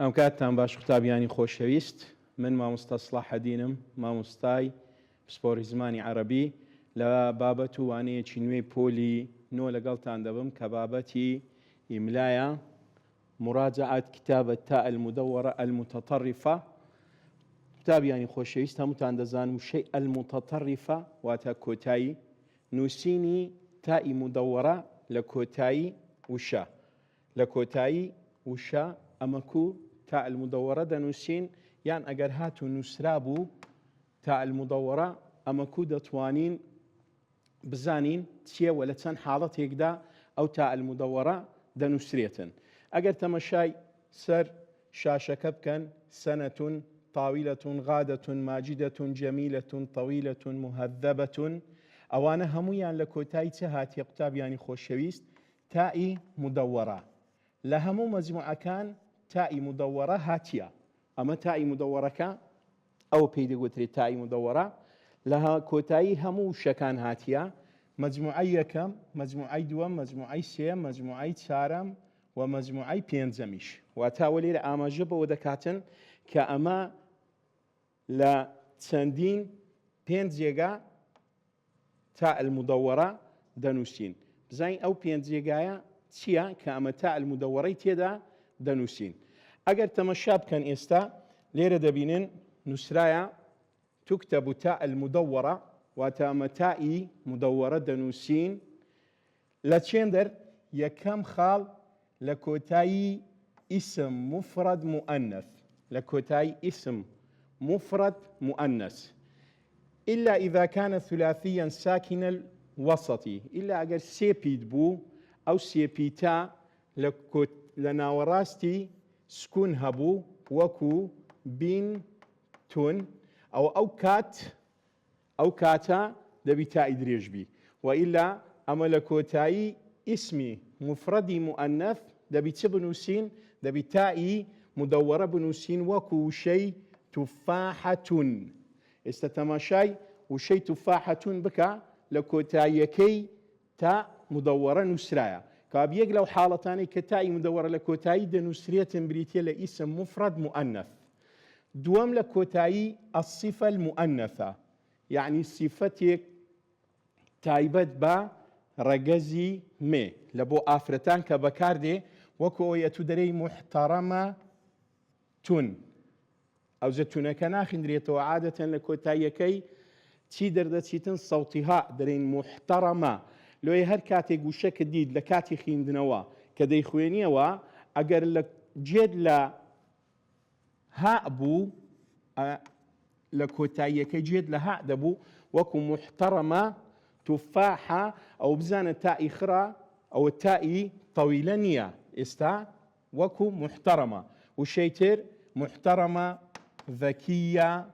ئەم کاتتان باش قوتابیانی خۆشەویست، من مامۆستا سڵاحەدینم، مامۆستای پسپۆڕی زمانی عەرەبی لە بابەت و وانەیەکی نوێی پۆلی نۆ لەگەڵتان دەبم کە بابەتی ئیملایە مراجعة كتاب التاء المدورة المتطرفة. قوتابیانی خۆشەویست هەمووتان دەزانم شەی المتطرفة واتە کۆتایی، نووسینی تائی مدەوەرە لە کۆتایی وشە، لە کۆتایی وشە ئەمەکو تاء المدەوەرە دەنووسین، یان ئەگەر هات و نووسرا بوو تاء المدەوەرە ئەمەکو دەتوانین بزانین چییە و لە چەند حاڵەتێکدا ئەو تاء المدەوەرە دەنووسرێتن. ئەگەر تەمەشای سەر شاشەکە بکەن، سەنەتون طاویلەتون غادەتون ماجیدەتون جەمیلەتون طەویلەتون مهذەبەتون، ئەوانە هەموویان لە کۆتایی چه هاتیە قوتابیانی خۆشەویست؟ تائی مدەوەرە. لە هەموو مەجموعەکان تائی مدەوەرە هاتیە. ئەمە تائی مدەوەرەکە ئەو پێی دەگوترێت تائی مدەوەرە، لە کۆتایی هەموو شەکان هاتیە. مەجموعەی یەکەم، مەجموعەی دووەم، مەجموعەی سێم، مەجموعەی چارەم و مەجموعەی پێنجەمیش. واتاوە لێرە ئاماژە بەوە دەکاتن کە ئەمە لە چەندین پێنج جێگا تاء المدەوەرە دەنووسین. بزانین ئەو پێنج جێگایە چییە کە ئەمە تاء المدەوەرەی تێدا دەنووسین. ئەگەر تەمەشا بکەن ئێستا لێرە دەبینن نووسرایە تكتب تاء المدەوەرە، واتە ئەمە تائی مدەوەرە دەنووسین لە چێندەر یەکەم خاڵ لە کۆتایی اسم مفرد مؤنث، لە کۆتایی اسم مفرد مؤنث، إلا إذا كان ثلاثيا ساكن الوسط، إلا أجر سيبيد بو أو سيبيتا لناوراستي سكون هبو وكو بين تون أو كاتا دبيتا إدريج بي، وإلا أما لكوتاي اسمي مفردي مؤنث دبيت بنوسين دبيتائي مدورة بنوسين وكو شيء تفاحة استتماشاي وشي تفاحة بك لكوتايكي تا مدورة نسرايا كابيق لو حالتاني كتاي مدورة لكوتاي دنسرية بريتيا لاسم مفرد مؤنث. دوام لكوتاي الصفة المؤنثة، يعني صفتك تايبت با رجزي مي لبو آفرتان كبكاردي وكو يتدري محترمة تون أو زتونا كناخن دريتو عادة لكوتايكي تي دردتيتن صوتها درين محترمة لو هر كاتي قوشك ديد لكاتي خيندنوا كدي خوينيوا أجر لك جد لا هابو لكوتايكي جد لها دبو وكو محترمة تفاحة أو بزانة تاء خرا أو تاء طويلانية استا وكو محترمة وشيتر محترمة ذكية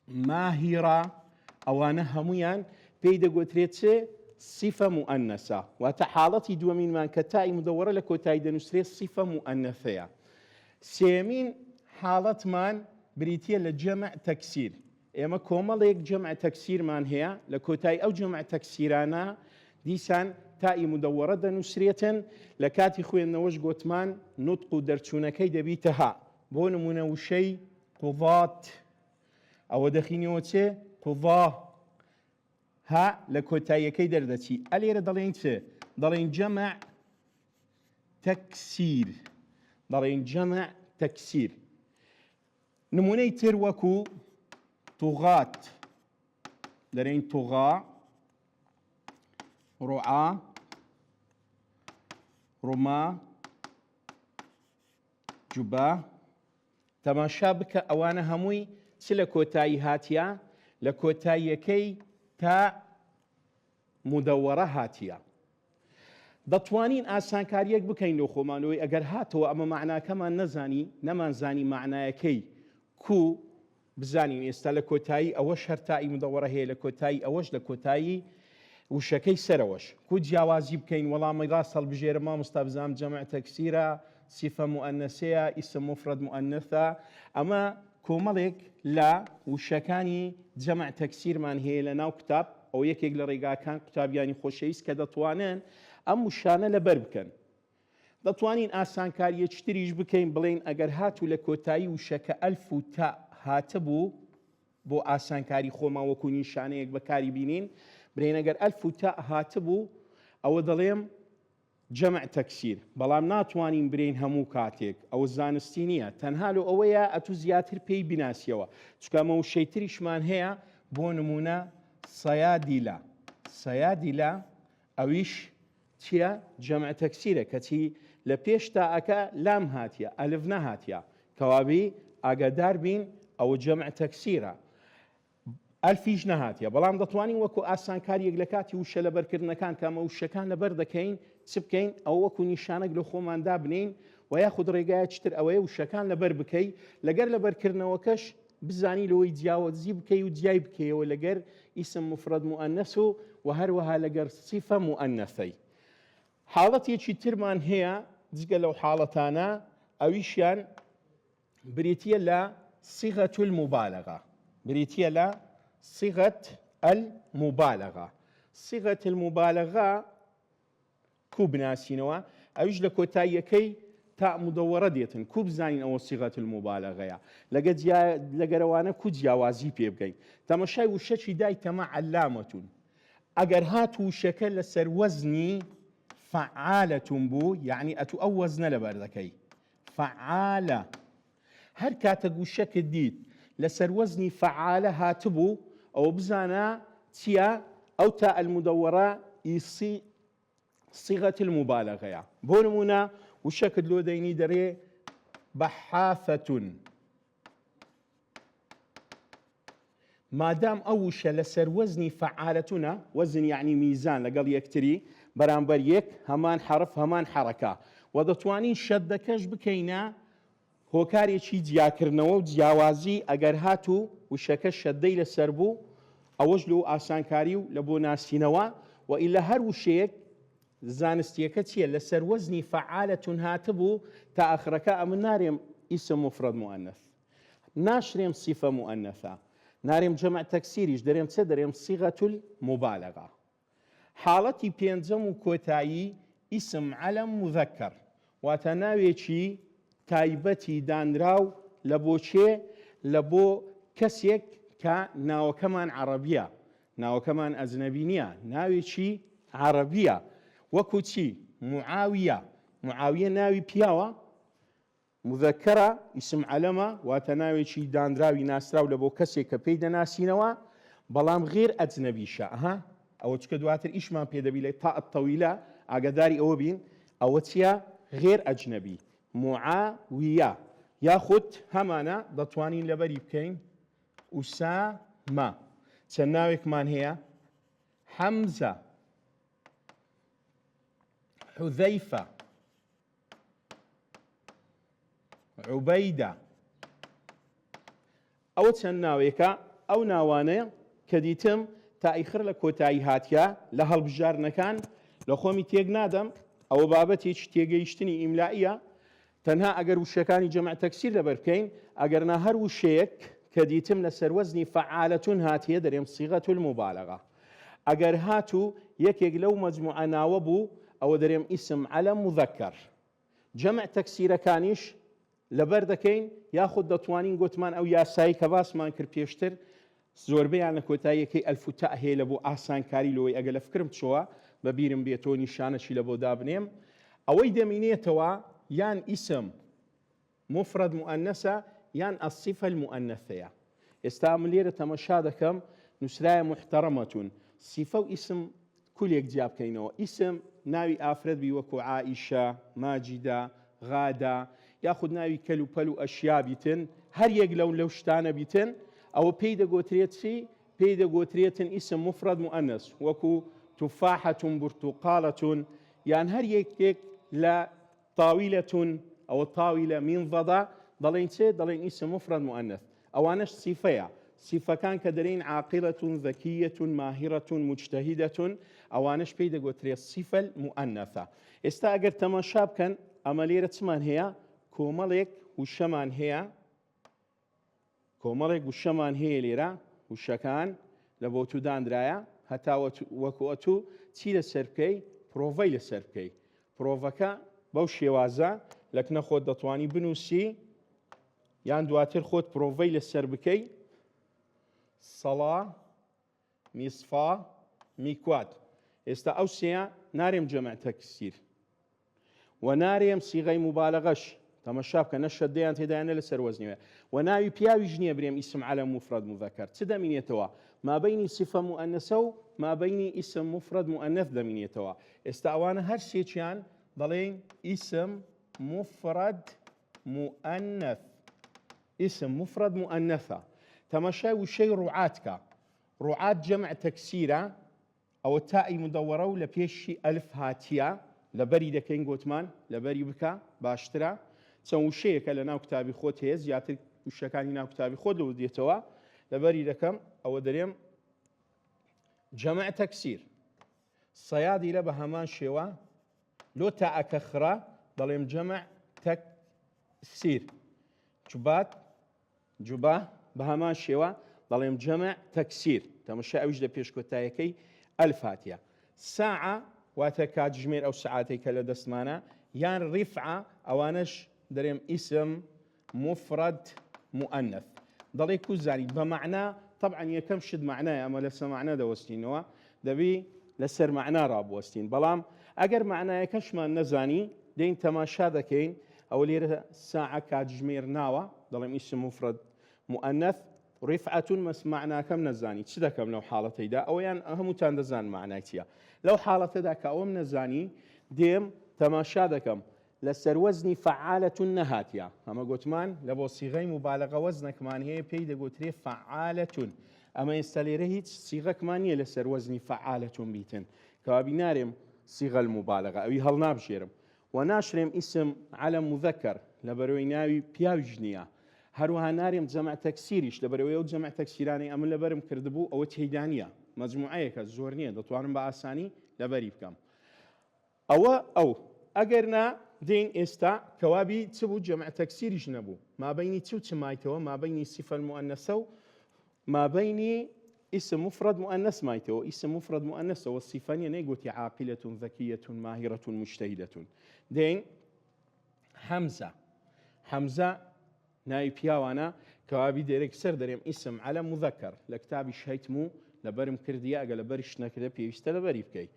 ماهرة أوانا هميان بيدا قوتريتسي صفة مؤنثة وتحالتي دوامين من كتاء مدورة لكوتاي دنسري صفة مؤنثة. سيمين حالة من بريتيا لجمع تكسير، اما كوماليك جمع تكسير من هي لكوتاي او جمع تكسيرانا ديسان تائی مدورة دنسرية لكاتي خوين نوش قوتمان نطق درچونكي دبيتها بون منوشي قضاة او دخيني وتي قضاة ها لكوتاي كي دردتي الير دلين تي دلين جمع تكسير، دلين جمع تكسير. نموني تروكو طغاة، دلين طغاة رعاة رما جبا تماشا بك أوانا هموي سلا كوتاي هاتيا لكوتاي كي تا مدورة هاتيا. دەتوانین ئاسانکاریەک بکەین لەو خۆمانەوەی ئەگەر هاتەوە ئەمە معناکەمان نەزانی نەمانزانی معنایەکەی کو بزانین ئێستا لە کۆتایی ئەوەش هەر تائی مدەوەرە هەیە، لە کۆتایی ئەوەش لە کۆتایی وشەکەی سەرەوەش کو جیاوازی بکەین وەڵامی ڕاست هەڵبژێرە مامۆستا بزانم جەمع تەکسیرە صفە مؤنثەیە ئیسم مفرد مؤنثە. ئەمە کۆمەڵێک لە وشەکانی جەمع تەکسیرمان هەیە لە ناو کتاب، ئەو یەکێک لە ڕێگاکان قوتابیانی خۆشەویست کە دەتوانن ئەم وشانە لەبەر بکەن. دەتوانین ئاسانکاریەکی تریش بکەین بڵێن ئەگەر هاتوو لە کۆتایی وشەکە ئەلف و تا هاتەبوو بۆ ئاسانکاری خۆمان وەکو نیشانەیەک بەکاری بینین برێن ئەگەر ئەلف و تا هاتبوو ئەوە دەڵێم جەمع تەکسیر بەڵام ناتوانین برین هەموو کاتێک ئەوە زانستی نییە تەنها لە ئەوەیە ئەتوو زیاتر پێی بیناسیەوە چکەمە و شەیتریشمان هەیە بۆ نمونە سەیادیلا ئەویش چییە جەمع تەکسیرە کەچی لە پێش تاءەکە لام هاتیە ئەلف نەهاتیە کەوابی ئاگادار بین ئەوە جەمع تەکسیرە ئەلفیش نەهاتیە بەڵام دەتوانین وەکو ئاسانکاریەک لە کاتی وشە لەبەرکردنەکان کامە وشەکان لەبەر دەکەین چ بکەین ئەو وەکو نیشانەك لە خۆماندا بنین و یاخود ڕێگایەکتر ئەوەیە وشەکان لەبەر بکەی لەگەر لەبەرکردنەوەکەش بزانی لەوەی جیاوازی بکەی و جیای بکەیەوە لەگەر ئیسم مفرد مؤنث و هەروەها لەگەر صیفە مؤنثەی حاڵەتێکی ترمان هەیە جگە لەو حاڵەتانە ئەویشیان بریتیە لە صيغة المبالغة بريتيا لا صيغة المبالغة صيغة المبالغة كوب ناسينوا أوج لكوتايكي تاء مدورة ديتن كوب زانين أو صيغة المبالغة لقروانا كو جياوازي بيبقين تماشاي وشاشي داي تما علامة أجر هاتو شكل لسر وزني فعالة بو يعني أتو أو وزن لبردكي فعالة هر كاتق وشك ديت لسر وزني فعالة هاتبو أو بزانا تيا أو تاء المدورة يصي صيغة المبالغة بونمونا وشك لو ديني دري بحافة ما دام أوش لسر وزني فعالتنا وزن يعني ميزان لقال يكتري برامبر يك همان حرف همان حركة ودتوانين شدكش بكينا هۆکارێکی جیاکردنەوە و جیاوازی ئەگەر هاتوو وشەکە شەدەی لەسەر بوو ئەوەش لەو ئاسانکاری و لە بۆ ناسینەوە و ئیلا هەر وشەیەک زانستیەکە چییە لەسەر وەزنی فەعالەتون هاتبوو تا ئاخرەکە ئەمن نارێم ئیسم مفرد مؤنث ناشرێم صیفە مؤنثە نارێم جەمع تەکسیریش دەرێم چێ دەرێم صیغەة المبالغة حاڵەتی پێنجەم و کۆتایی ئیسم عەلەم مذەکەر واتە ناوێکی تایبەتی دانراو لە بۆچێ لە بۆ کەسێک کە ناوەکەمان عەرەبیە ناوەکەمان ئەجنەبی نییە ناوێکی عەرەبیە وەکو چی معاویە ناوی پیاوە مذەکەرە ئیسم عەلەمە واتە ناوێکی دانراوی ناسراو لە بۆ کەسێک کە پێی دەناسینەوە بەڵام غێر ئەجنەبیشە ئەوە چکە دواتر ئیشمان پێدەبی لە تا ئەتەویلە ئاگاداری ئەوە بین ئەوە چییە غێر ئەجنەبی معاوية ياخد همانا دتوانين لبري بكين أسامة تناوك من هي حمزة حذيفة عبيدة أو تناوك أو ناواني كديتم تأخر لكوتاي هاتيا لهل بجار نكان لخومي تيق نادم أو بابتي تيقيشتني إملائية تەنها ئەگەر وشەکانی جەمع تەکسیر لەبەر بکەین ئەگەرنا هەر وشەیەک کە دیتم لەسەر وەزنی فەعالەتون هاتیە دەرێم صیغەة المبالغة ئەگەر هاتوو یەکێک لەو مەجموعە ناوە بوو ئەوە دەرێم ئیسم عەلەم مذەکەر جەمع تەکسیرەکانیش لەبەر دەکەین یاخود دەتوانین گوتمان ئەو یاسایی کە باسمان کرد پێشتر زۆربەیان لە کۆتاییەکەی ئەلف و تا هەیە لە بۆ ئاسانکاری لەوەی ئەگە لە فکرم چۆوە بەبیرم بێتەوە نیشانەشی لە بۆ دابنێم ئەوەی دەمینێتەوە يان اسم مفرد مؤنثة يان الصفة المؤنثة استعمل ليرة تمشادكم نسرايا محترمة صفة واسم كل يكجاب كينو اسم ناوي آفرد بيوكو عائشة ماجدة غادة ياخد ناوي كلو بلو أشياء بيتن هر يقلون لو شتانا بيتن أو بيدا قوتريت اسم مفرد مؤنث وكو تفاحة برتقالة يعني هر يك لا طاولة أو طاولة من ضدا ضلين اسم مفرد مؤنث أوانش صفة كان كدرين عاقلة ذكية ماهرة مجتهدة أوانش بيدا قوتري الصفة المؤنثة استأجر تماشاب كان أماليرة من هي كوماليك وشمان هي ليرة وشكان لبوتو دان درايا حتى وكوتو تيل السربكي بروفايل السربكي بروفاكا بەو شێوازە لەکنە خۆت دەتوانی بنووسی یان دواتر خۆت پرۆڤەی لەسەر بکەی سەڵا میسفا میکوات. ئێستا ئەو سێیە نارێم جەمع تەکسیر و نارێم سیغەی مبالغەش تەمەشا بکە نە شەدەیان تێدایانە لەسەر وەزنیوە و ناوی پیاویش نییە برێم ئیسم عەلەم مفرەد مذەکەر چ دەمینێتەوە مابەینی سیفە مؤنەسە و مابەینی ئیسم مفرەد مؤنەث دەمینێتەوە. ئێستا ئەوانە هەر سێکیان دەڵێن ئیسم مفرەد مؤنەث ئیسم مفرەد مؤنەثە. تەمەشای وشەی ڕوعاتکە ڕوعات جەمع تەکسیرە ئەوە تائی مدەوەرە و لە پێشی ئەلف هاتیە لەبەری دەکەین گوتمان لەبەری بکە باشترە چەند وشەیەکە لە ناو کتابی خۆت هەیە زیاتر وشەکانی ناو کتابی خۆت لەوە دێتەوە لەبەری دەکەم ئەوە دەرێم جەمع تەکسیر سەیادی لە بە هەمان شێوە لۆ تاءەکە خرا دەڵێم جەمع تەکسیر جوبات جوبا بە هەمان شێوە دەڵێم جەمع تەکسیر تەمەشا ئەوش لە پێشکۆتایەکەی ئەلف هاتیە. ساعە واتە کاتژمێر ئەو سعاتێک کە لە دەستمانە یان ڕیفعە ئەوانش دەرێم ئیسم مفرەد مؤنەث دەڵێ کوزانی بە مەعنا طبعا یەکەم شت مەعنایە ئەمە لەسەر مەعنا دەوەستینەوە دەبی لەسەر مەعنا ڕابوەستین بەڵام ئەگەر مەعنایەکەشمان نەزانی دەین تەماشا دەکەین ئەو لێرە ساعە کاتژمێر ناوە دەڵێم ئیسم مفرەد مؤنەث ڕیفعەتون مەعناکەم نەزانی چ دەکەم لەو حاڵەتەیدا ئەویان هەمووتان دەزان معنای چییە لەو حاڵەتەدا کە ئەوم نەزانی دێم تەماشا دەکەم لەسەر وەزنی فەعالەتون نەهاتیە ئەمە گوتمان لە بۆ سیغەی مبالغە وەزنێکمان هەیە پێی دەگوترێ فەعالەتون ئەمە ئێستا لێرە هیچ سیغەکمان نییە لەسەر وەزنی فەعالەتون بیتن کەوا بینارێم سیغە المبالغە ئەوی هەڵنابژێرم و ناشرێم ئیسم عەلەم مذەکەر لەبەرەوەی ناوی پیاویش نییە هەروەها نارێم جەمع تەکسیریش لەبەرەوەی ئەو جەمع تەکسیرانەی ئەمن لەبەرم کردبوو ئەوە تێیدانیە مەجموعەیەکە زۆر نییە دەتوانم بە ئاسانی لەبەری بکەم ئەو ئەگەر نا دێن ئێستا کەوابی چ بوو جەمع تەکسیریش نەبوو مابەینی چ و چ مایتەوە مابەینی سیفە المؤنەسە و مابەینی اسم مفرد مؤنث مايته اسم مفرد مؤنث والصفان نيجوتي عاقلة ذكية ماهرة مجتهدة دين حمزة ناي بياوانا كوابي ديريك سر دريم اسم على مذكر لكتابي شهيتمو لبرم كرديا اقل برش نكده بيشتا لبري بكي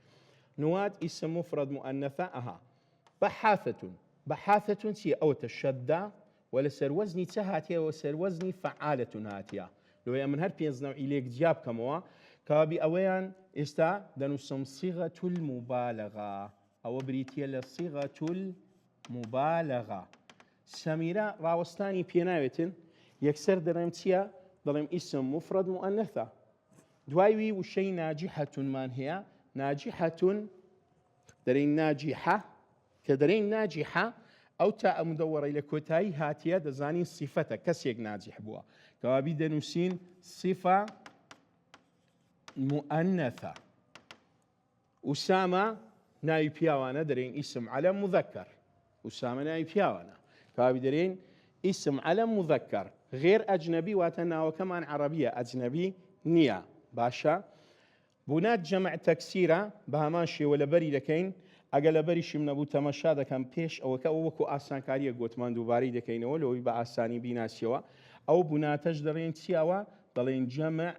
نواد اسم مفرد مؤنثة بحاثة سي او تشدى ولا سر وزني تهاتيا وسر وزني فعالة هاتيا لو من هر بينز نوعي ليك جاب كموا كابي اويان استا دنسم صيغة المبالغة او بريتيا لصيغة المبالغة سميرة راوستاني بيناويتن يكسر درمتيا ضلم اسم مفرد مؤنثة دوايوي وشي ناجحة من هي ناجحة درين ناجحة كدرين ناجحة أو تاء مدورة إلى كوتاي هاتيا دزاني صفتها كسيق ناجح بوا كوابي دنوسين صفة مؤنثة أسامة ناي بياوانا درين اسم علم مذكر أسامة ناي بياوانا كوابي درين اسم علم مذكر غير أجنبي واتنا وكمان عربية أجنبي نيا باشا بنات جمع تكسيرة بهماشي ولا بري لكين ئەگە لە بەریشم نەبوو تەمەشا دەکەم پێش ئەوەکە وەکو ئاسانکاریە گوتمان دووبارەی دەکەینەوە لەوەی بە ئاسانی بیناسیەوە ئەو بناتەش دەڵێن چیاوە دەڵێن جەمع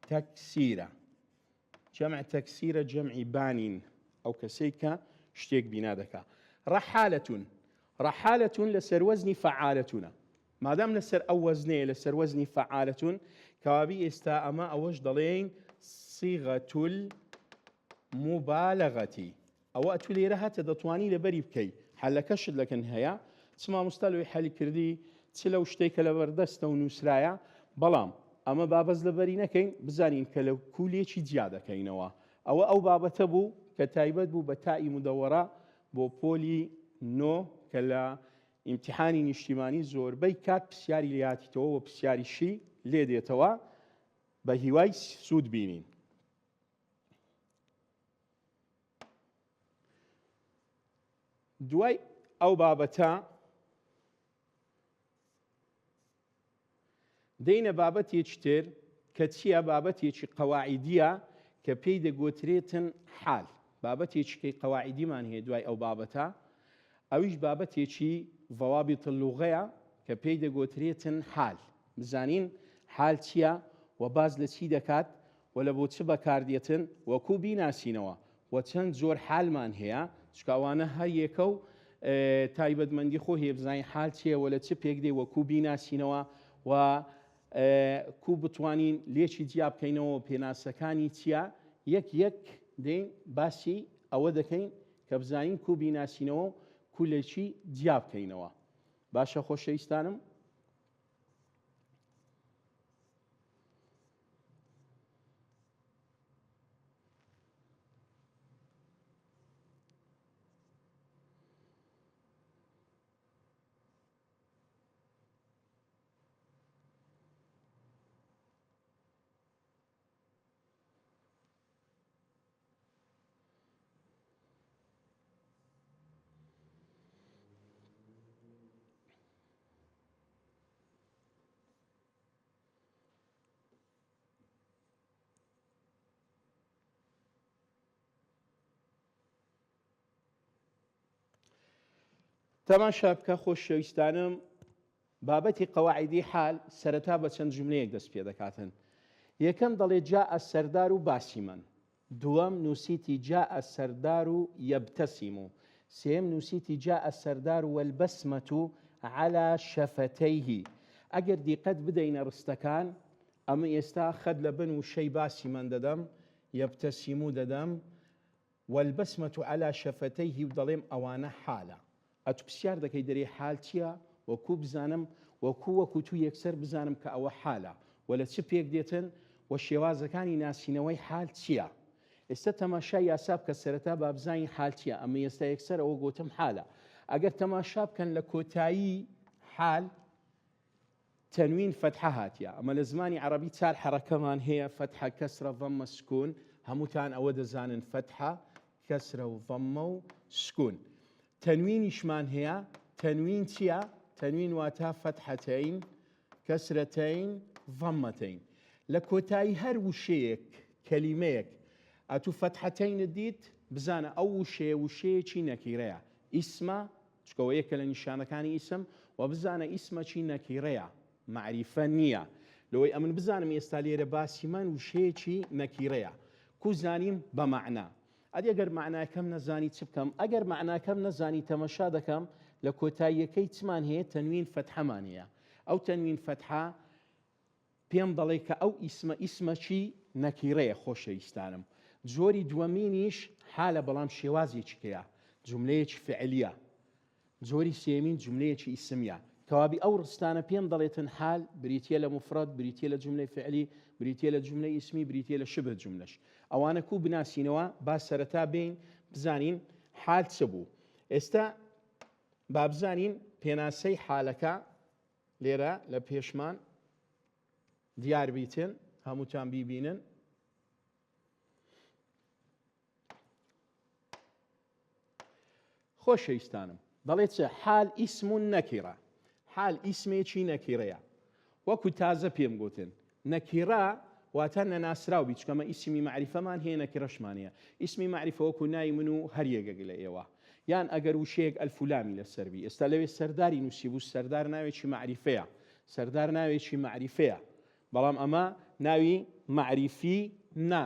تەکسیرە جەمع تەکسیرە جەمعی بانین ئەو کەسەی کە شتێک بینا دەکا ڕەحالەتون لەسەر وەزنی فەعالەتونە مادام لەسەر ئەو وەزنەیە لەسەر وەزنی فەعالەتون کەوابی ئێستا ئەمە ئەوەش دەڵێن صیغەة المبالغەتی ئەوە ئەتو لێرە هاتە دەتوانی لەبەری بکەی حەلەکەشت لەکەن هەیە چما مستەلوی حەلی کردی چ لەو شتێکە لە بەردەستە و نووسرایە بەڵام ئەمە بابەز لەبەری نەکەین بزانین کە لە کولێکی جیا دەکەینەوە ئەوە ئەو بابەتە بوو کە تایبەت بوو بە تائی مدەوەرە بۆ پۆلی نۆ کە لە ئیمتیحانی نیشتیمانی زۆربەی کات پرسیاری لێهاتیتەوە و پرسیاریشی لێ دێتەوە بە هیوای سوود بینین دوای ئەو بابەتە دەینە بابەتێکی تر کە چییە بابەتێکی قەواعیدیە کە پێی دەگوترێتن حال بابەتێکی قەواعیدیمان هەیە دوای ئەو بابەتە ئەویش بابەتێکی ضەوابط اللوغەیە کە پێی دەگوترێتن حال. بزانین حال چییە و باز لە چی دەکات و لە بۆ چ بەکاردێتن وەکوو بیناسینەوە و چەند زۆر حالمان هەیە چکە ئەوانە هەر یەکە و تایبەتمەندی خۆ هەیە بزانین حال چییە و لە چ پێک دێ وەکوو بیناسینەوە و کوو بتوانین لێکی جیا بکەینەوە پێناسەکانی چییە یەک یەک دێین باسی ئەوە دەکەین کە بزانین کوو بیناسینەوە کوو لێکی جیا بکەینەوە. باشە خۆشەویستانم، تەماشا بکە خۆشەویستانم، بابەتی قەواعیدی حال سەرەتا بە چەند جملەیەک دەست پێ دەکاتن. یەکەم دەڵێ جاء السەردار و باسی من، دووەم نووسیتی جاء السەردار و یەبتەسیم و سێم نووسیتی جاء السەردار والبەسمەة على شەفەتەیه. ئەگەر دیقەت بدەینە ڕستەکان ئەمە ئێستا خەد لە بن وشەی باسی من دەدەم، یەبتەسیم و دەدەم، والبەسمەة على شەفەتەیه و دەڵێم ئەوانە حالە. ئەتو پرسیار دەکەی دەرێ حال چییە وەکوو بزانم وەکو تو یەکسەر بزانم کە ئەوە حالە و لە چ پێک دێتن و شێوازەکانی ناسینەوەی حال چییە. ئێستا تەماشای یاسا بکە سەرەتا با بزانین حال چییە. ئەمە ئێستا یەکسەر ئەوە گوتم حالە. ئەگەر تەماشا بکەن لە کۆتایی حال تەنوین فەتحە هاتیە. ئەمە لە زمانی عەرەبی چار حەرەکەمان هەیە، فەتحە، کەسرە، ضەممە، سکون. هەمووتان ئەوە دەزانن فەتحە، کەسرە و ضەممە و سکون. تەنوینیشمان هەیە. تەنوین چییە؟ تەنوین واتە فەتحەتەین، کەسرەتەین، ضەممەتەین. لە کۆتایی هەر وشەیەک کەلیمەیەک ئەتوو فەتحەتەینت دیت بزانە ئەو وشەیەکی نەکیرەیە، ئیسمە، چکەوە یەکە لە نیشانەکانی ئیسم، و بزانە ئیسمەکی نەکیرەیە، معریفە نییە. لەوەی ئەمن بزانم ئێستا لێرە باسی من وشەیەکی نەکیرەیە کو زانیم بە مەعنا. ئەگەر معناکەم نەزانی چ بکەم؟ ئەگەر معناکەم نەزانی تەمەشا دەکەم لە کۆتاییەکەی چمان هەیە تەنوین فەتحەمان هەیە. ئەو تەنوین فەتحە پێم دەڵێ کە ئەو ئیسمەکی نەکیرەیە. خۆشەویستانم، جۆری دووەمینیش حالە بەڵام شێوازێکیکەیە، جملەیەکی فعلیە. جۆری سێمین جملەیەکی ئیسمیە. کەوابی ئەو ڕستانە پێم دەڵێتن حال بریتیە لە مفرەد، بریتیە لە جملەی فعلی، بریتیە لە جملەی ئیسمی، بریتیە لە شبه جملەش. ئەوانە کوو بناسینەوە با سەرەتا بین بزانین حال چ بوو. ئێستا با بزانین پێناسەی حالەکە لێرە لە پێشمان دیار بیتن، هەمووتان بیبینن. خۆشەویستانم، دەڵێت چه؟ حال ئیسم نەکیرە. حال ئیسمێکی نەکیرەیە. وەکو تازە پێم گوتن نەکیرە واتە نەناسراوبی، چکەمە ئیسمی معریفەمان هەیە، نەکیرەشمان هەیە. ئیسمی معریفە وەکو ناوی من و هەر یەکێک لە ئێوە، یان ئەگەر وشەیەک ئەلفولامی لەسەربی. ئێستا لەوێ سەرداری نووسی بوو، سەردار ناوێکی معریفەیە، سەردار ناوێکی معریفەیە، بەڵام ئەمە ناوی معریفی نا،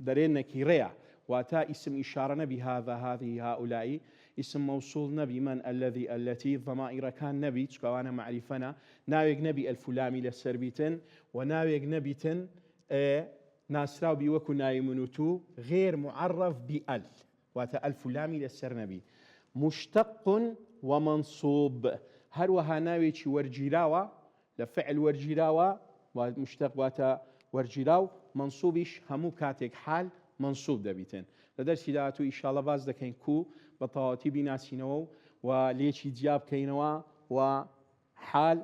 دەرێ نەکیرەیە، واتە ئیسم ئیشارە نەبی، هذا، هذه، هؤلاء. اسم موصول نبي، من، الذي، التي، ضمائر كان نبي، تشكوانا معرفنا، ناويق نبي الفلامي للسربيتن، وناويق نبيتن ناسراو بيوكو نايمنوتو غير معرف بأل، واتا الفلامي للسر نبي. مشتق ومنصوب، هروها ناويتي ورجيراوا لفعل ورجيراوا، ومشتق واتا ورجيراو، منصوبش همو كاتك حال منصوب دەبیتن. لە دەرسی داهاتوو ئیشاڵە باز دەکەین کو بە تەواوەتی بیناسینەوە و لێکی جیا بکەینەوە و حال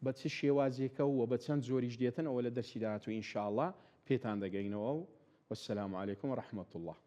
بە چ شێوازێکە و بە چەند زۆریش دێتن. ئەوە لە دەرسی داهاتوو ئیشاڵە پێتان دەگەینەوە. وەسەلام عەلەیکوم وەڕەحمەتوڵڵاه.